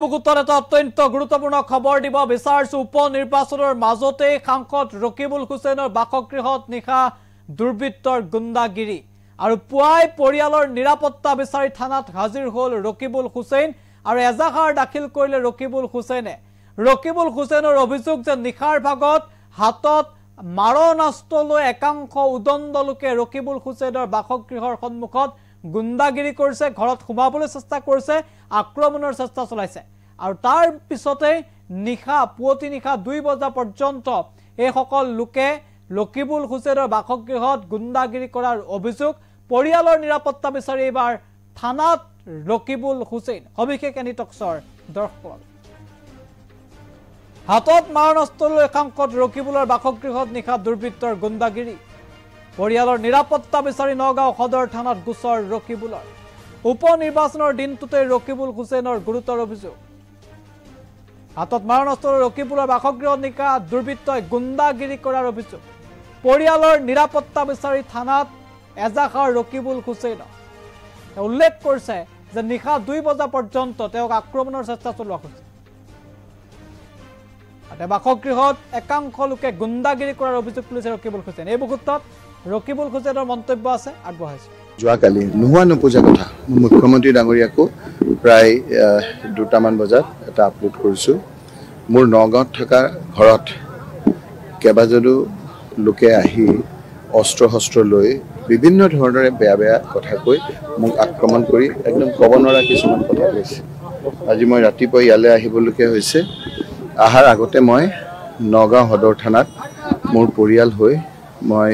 বুকুতৰ এটা অত্যন্ত গুৰুত্বপূৰ্ণ খবৰ দিব বিচাৰিছো উপনিৰ্বাচনৰ মাজতে সাংসদ ৰকিবুল হুছেইনৰ বাসগৃহত নিশা দুৰ্বৃত্তৰ গুণ্ডাগিৰি আৰু পুৱাই পৰিয়ালৰ নিৰাপত্তা বিচাৰি থানাত হাজিৰ হ'ল ৰকিবুল হুছেইন আৰু এজাহাৰ দাখিল কৰিলে ৰকিবুল হুছেইনৰ অভিযোগ যে নিশাৰ ভাগত হাতত মাৰণাস্ত্ৰ লৈ একাংশ উদণ্ড লোকে ৰকিবুল হুছেইনৰ বাসগৃহৰ সন্মুখত গুণ্ডাগিৰি কৰিছে ঘৰত সোমাবলৈ চেষ্টা কৰিছে আক্ৰমণৰ চেষ্টা চলাইছে আৰু তাৰ পিছতে পুৱতি নিশা 2 বজা পৰ্যন্ত এই সকল লোকে ৰকিবুল হুছেইনৰ বাসগৃহত গুণ্ডাগিৰি কৰাৰ অভিযোগ পৰিয়ালৰ নিৰাপত্তা বিচাৰি এবাৰ থানাত ৰকিবুল হুছেইন সবিশেষ এনিটক্সৰ দৰ্শক হাতত মাৰণাস্ত্ৰ লৈ একাংশত ৰকিবুলৰ বাসগৃহত নিশা দুৰ্বৃত্তৰ গুণ্ডাগিৰি পৰিয়ালৰ নিৰাপত্তা বিচাৰি নগাঁও সদৰ থানাত গোচৰ ৰকিবুলৰ উপনিৰ্বাচনৰ দিনটোতে ৰকিবুল হুছেইনৰ গুৰুতৰ অভিযোগ হাতত মাৰণাস্ত্ৰ ৰকিবুলৰ বাসগৃহত নিশা দুৰ্বৃত্তই গুণ্ডাগিৰি কৰাৰ অভিযোগ পৰিয়ালৰ নিৰাপত্তা বিচাৰি থানাত এজাহাৰ ৰকিবুল হুছেইনৰ উল্লেখ কৰিছে যে নিশা 2 বজা পৰ্যন্ত তেওঁক আক্ৰমণৰ চেষ্টা চলোৱা হৈছে বাসগৃহত একাংশ লোকে গুণ্ডাগিৰি কৰাৰ অভিযোগ তুলিছে ৰকিবুল হুছেইন এই মুহূৰ্তত ৰকিবুল হুছেইনৰ মন্তব্য আছে আগবঢ়াইছে যোৱাকালি নোহোৱা নোপোজা কথা মুখ্যমন্ত্ৰী ডাঙৰীয়াকো প্ৰায় 2টামান বজাত এটা আপলোড কৰিছো মোৰ নগাঁৱত থকা ঘৰত কেবাজনো লোকে আহি অস্ত্ৰ লৈ বিভিন্ন ধৰণৰ বেয়া কথা কৈ মোক আক্ৰমণ কৰি একদম ক'ব নোৱাৰা কিছুমান কথা কৈছে আজি মই ৰাতিপুৱা ইয়ালৈ আহিবলগীয়া হৈছে আহাৰ আগতে মই নগাঁও সদৰ থানাত মোৰ পৰিয়াল হৈ মই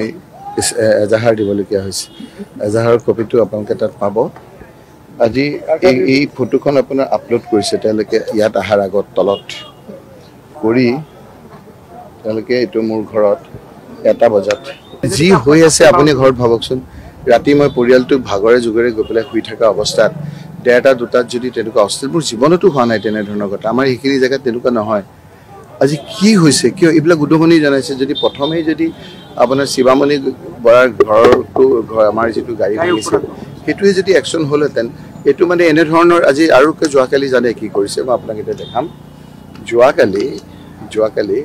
এজাহাৰ দিবলগীয়া হৈছে এজাহাৰৰ কপিটো আপোনালোকে তাত পাব আজি এই ফটোখন আপোনাৰ আপলোড কৰিছে তেওঁলোকে ইয়াত আহাৰ আগত তলত কৰি তেওঁলোকে এইটো মোৰ ঘৰত 1টা বজাত যি হৈ আছে আপুনি ঘৰত ভাবকচোন ৰাতি মই পৰিয়ালটো ভাগৰে জুগৰে গৈ পেলাই শুই থকা অৱস্থাত 1:30 2টাত যদি তেনেকুৱা অৱস্থা মোৰ জীৱনতো হোৱা নাই তেনেধৰণৰ কথা আমাৰ এইখিনি জেগাত তেনেকুৱা নহয় আজি কি হৈছে কিয় এইবিলাক উদগনি জনাইছে যদি প্ৰথমেই যদি আপোনাৰ শিৱামণি বৰাৰ ঘৰটো আমাৰ যেটো গাড়ী ভাঙিছে হেতুৱে যদি একচন হলহেতেন এটো মানে এনে ধৰণৰ আজি আৰু যোৱাকালি জানে কি কৰিছে মই আপোনাক এটা দেখাম যোৱাকালি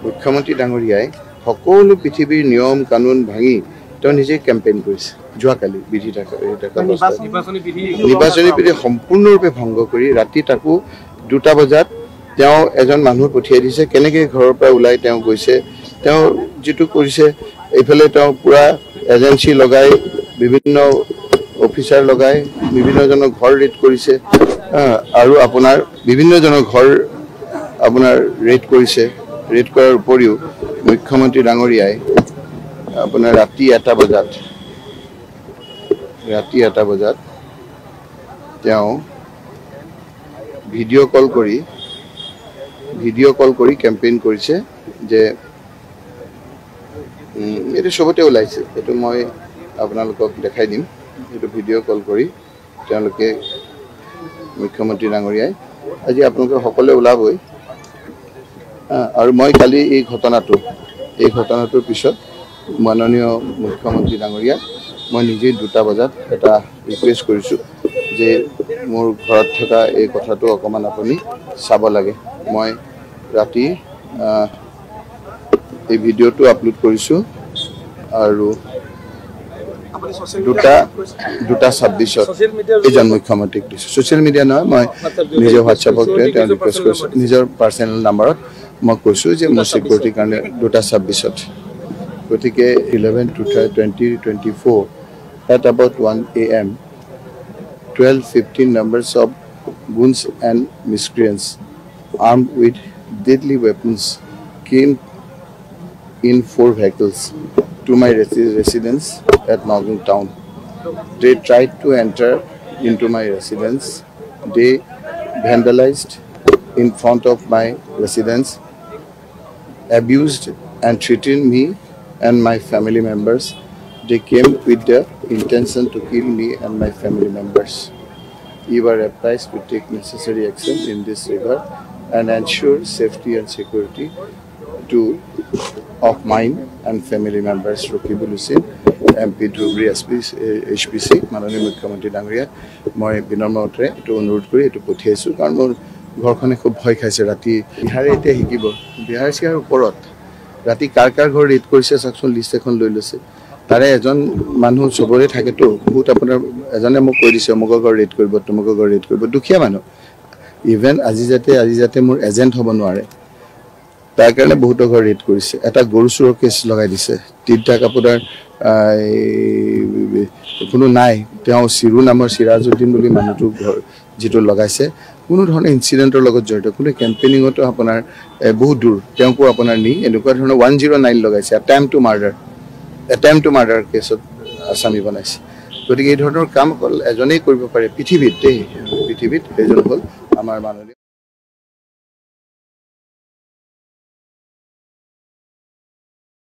মুখ্যমন্ত্ৰী ডাঙৰীয়াই সকলো পৃথিৱীৰ নিয়ম কানুন ভাঙি তেওঁ নিজে কেম্পেইন কৰিছে যোৱাকালি নিৰ্বাচনী বিধি সম্পূৰ্ণৰূপে ভংগ কৰি ৰাতি তাকো 2টা বজাত তেওঁ এজন মানুহ পঠিয়াই দিছে কেনেকৈ ঘৰৰ পৰা ওলাই তেওঁ গৈছে তেওঁ যেটো কৰিছে এইফালে তেওঁ পুৰা এজেন্সি লগাই বিভিন্ন অফিচাৰ লগাই বিভিন্ন জনৰ ঘৰ ৰেড কৰিছে আৰু আপোনাৰ বিভিন্ন জনৰ ঘৰ আপোনাৰ ৰেড কৰিছে ৰেড কৰাৰ উপৰিও মুখ্যমন্ত্ৰী ডাঙৰীয়াই আপোনাৰ ৰাতি 1টা বজাত তেওঁ ভিডিঅ' কল কৰি কেম্পেইন কৰিছে যে এটো সবতে ওলাইছে এটো মই আপোনালোকক দেখাই দিম এটো ভিডিঅ' কল কৰি তেওঁলোকে মুখ্যমন্ত্ৰী ডাঙৰীয়াই আজি আপোনালোকে সকলোৱে ওলাবই আৰু মই কালি এই ঘটনাটোৰ পিছত মাননীয় মুখ্যমন্ত্ৰী ডাঙৰীয়া মই নিজে 2টা বজাত এটা ৰিকুৱেষ্ট কৰিছো যে মোৰ ঘৰত থকা এই কথাটো অকমান আপুনি চাব লাগে মই ৰাতি এই ভিডিঅ'টো আপলোড কৰিছো আৰু 2:26 এজন মুখ্যমন্ত্ৰীক দিছো সোশ্যাল মিডিয়া নহয় মই নিজৰ হোৱাটছআপত তেওঁ ৰিকুৱেষ্ট কৰিছো নিজৰ পাৰ্সোনেল নম্বৰত মই কৈছো যে মোৰ সিকিউৰিটিৰ কাৰণে 2:26 গতিকে 11/20/24 at about 1 a.m. 12-15 numbers of goons and miscreants armed with deadly weapons came in 4 vehicles to my residence at Nagaon town. They tried to enter into my residence. They vandalized in front of my residence, abused and threatened me and my family members. They came with the intention to kill me and my family members. You are advised to take necessary action in this regard and ensure safety and security of mine and family members. Rokibul Hussain, MP Dhubri HPC, মাননীয় মুখ্যমন্ত্ৰী ডাঙৰীয়া মই বিনম্ৰভাৱে এটো অনুৰোধ কৰি এটো পঠিয়াইছো কাৰণ মোৰ ঘৰখনে খুব ভয় খাইছে ৰাতি বিহাৰে এতিয়া শিকিব বিহাৰ চিহাৰ ওপৰত ৰাতি কাৰ কাৰ ঘৰ ৰেড কৰিছে চাকচোন লিষ্ট এখন লৈ লৈছে তাৰে এজন মানুহ চবৰে থাকেতো বহুত আপোনাৰ এজনে মোক কৈ দিছে অমুকৰ ঘৰ ৰেড কৰিব তমুকৰ ঘৰ ৰেড কৰিব দুখীয়া মানুহ ইভেন আজি যাতে মোৰ এজেণ্ট হ'ব নোৱাৰে তাৰ কাৰণে বহুত ঘৰ ৰেড কৰিছে এটা গৰু চোৰৰ কেছ লগাই দিছে তিনটাক আপোনাৰ কোনো নাই তেওঁ চিৰু নামৰ চিৰাজুদ্দিন বুলি মানুহটো ঘৰ যেটো লগাইছে কোনো ধৰণৰ ইনসিডেন্টৰ লগত জড়িত কোনো কেম্পেইনিংতো আপোনাৰ বহুত দূৰ তেওঁকো আপোনাৰ নি এনেকুৱা ধৰণৰ 109 লগাইছে attempt to murder কেছত আসামি বনাইছে গতিকে এই ধৰণৰ কাম এজনেই কৰিব পাৰে পৃথিৱীত এজন হ'ল আমাৰ মাননীয়